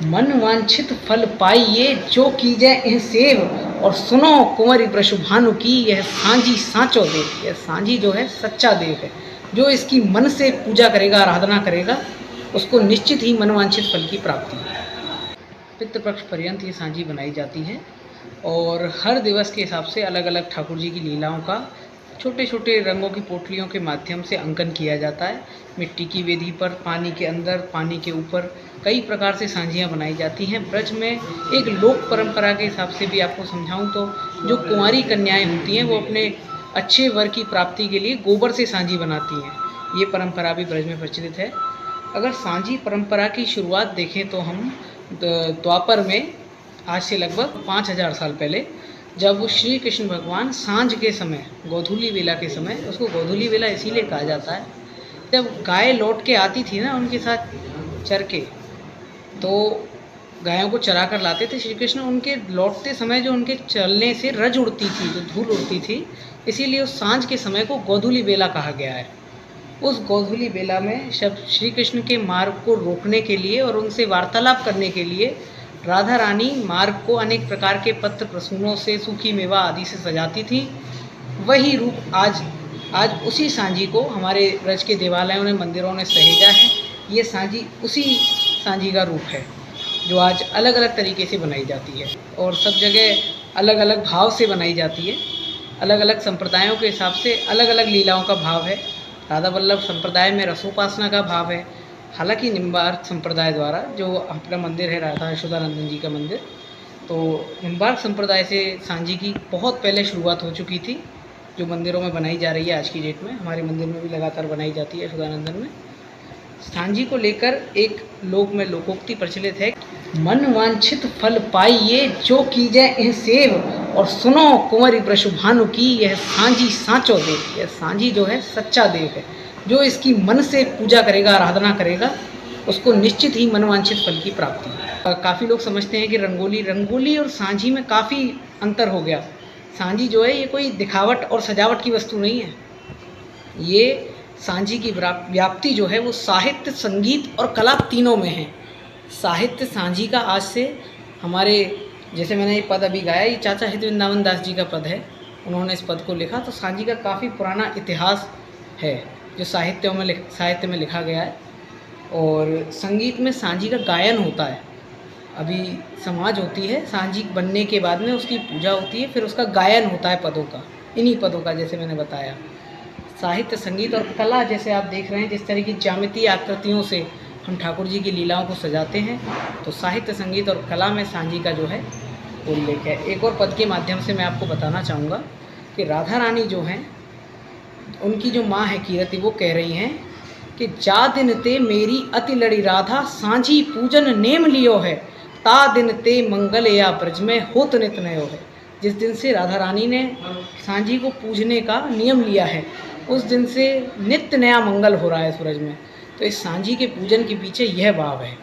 मन वांछित फल पाइए जो कीजै इन सेव, और सुनो कुंवरी वृषभानु की यह सांझी सांचो देव। यह सांझी जो है सच्चा देव है, जो इसकी मन से पूजा करेगा, आराधना करेगा, उसको निश्चित ही मनवांछित फल की प्राप्ति है। पितृपक्ष पर्यंत ये सांझी बनाई जाती है और हर दिवस के हिसाब से अलग अलग ठाकुर जी की लीलाओं का छोटे छोटे रंगों की पोटलियों के माध्यम से अंकन किया जाता है। मिट्टी की वेदी पर, पानी के अंदर, पानी के ऊपर कई प्रकार से सांझियाँ बनाई जाती हैं। ब्रज में एक लोक परंपरा के हिसाब से भी आपको समझाऊं तो जो कुंवारी कन्याएं होती हैं वो अपने अच्छे वर की प्राप्ति के लिए गोबर से सांझी बनाती हैं। ये परंपरा भी ब्रज में प्रचलित है। अगर सांझी परंपरा की शुरुआत देखें तो हम द्वापर में, आज से लगभग 5000 साल पहले, जब श्री कृष्ण भगवान सांझ के समय, गोधूली वेला के समय, उसको गोधूली वेला इसीलिए कहा जाता है, जब गाय लौट के आती थी ना उनके साथ चर के, तो गायों को चरा कर लाते थे श्री कृष्ण। उनके लौटते समय जो उनके चलने से रज उड़ती थी, जो धूल उड़ती थी, इसीलिए उस सांझ के समय को गोधूली वेला कहा गया है। उस गोधूली बेला में श्री कृष्ण के मार्ग को रोकने के लिए और उनसे वार्तालाप करने के लिए राधा रानी मार्ग को अनेक प्रकार के पत्र प्रसूनों से, सूखी मेवा आदि से सजाती थी। वही रूप आज उसी सांझी को हमारे ब्रज के देवालयों ने, मंदिरों ने सहेजा है। ये सांझी उसी सांझी का रूप है जो आज अलग अलग तरीके से बनाई जाती है और सब जगह अलग अलग भाव से बनाई जाती है। अलग अलग संप्रदायों के हिसाब से अलग अलग लीलाओं का भाव है। राधा वल्लभ संप्रदाय में रसोपासना का भाव है। हालांकि निम्बार्क संप्रदाय द्वारा, जो अपना मंदिर है राधा यशोदानंदन जी का मंदिर, तो निम्बार्क संप्रदाय से सांझी की बहुत पहले शुरुआत हो चुकी थी, जो मंदिरों में बनाई जा रही है आज की डेट में। हमारे मंदिर में भी लगातार बनाई जाती है यशोदानंदन में। सांझी को लेकर एक लोक में लोकोक्ति प्रचलित है, मन वांछित फल पाइए जो कीजै इन सेव, और सुनो कुंवरी वृषभानु की यह सांझी सांचो देव। यह सांझी जो है सच्चा देव है, जो इसकी मन से पूजा करेगा, आराधना करेगा, उसको निश्चित ही मनवांछित फल की प्राप्ति है। काफ़ी लोग समझते हैं कि रंगोली और सांझी में काफ़ी अंतर हो गया। सांझी जो है ये कोई दिखावट और सजावट की वस्तु नहीं है। ये सांझी की व्याप्ति जो है वो साहित्य, संगीत और कला तीनों में है। साहित्य सांझी का आज से हमारे, जैसे मैंने ये पद अभी गाया, ये चाचा हित वृंदावन दास जी का पद है, उन्होंने इस पद को लिखा। तो सांझी का काफ़ी पुराना इतिहास है जो साहित्य में लिखा गया है। और संगीत में सांझी का गायन होता है। अभी समाज होती है, सांझी बनने के बाद में उसकी पूजा होती है, फिर उसका गायन होता है पदों का, इन्हीं पदों का, जैसे मैंने बताया। साहित्य, संगीत और कला, जैसे आप देख रहे हैं जिस तरह की ज्यामितीय आकृतियों से हम ठाकुर जी की लीलाओं को सजाते हैं, तो साहित्य, संगीत और कला में सांझी का जो है उल्लेख है। एक और पद के माध्यम से मैं आपको बताना चाहूँगा कि राधा रानी जो हैं, उनकी जो माँ है कीरति, वो कह रही हैं कि जा दिन ते मेरी अति लड़ी राधा, सांझी पूजन नेम लियो है, ता दिन ते मंगल या ब्रज में होत नित नयो है। जिस दिन से राधा रानी ने सांझी को पूजने का नियम लिया है, उस दिन से नित्य नया मंगल हो रहा है इस ब्रज में। तो इस सांझी के पूजन के पीछे यह भाव है।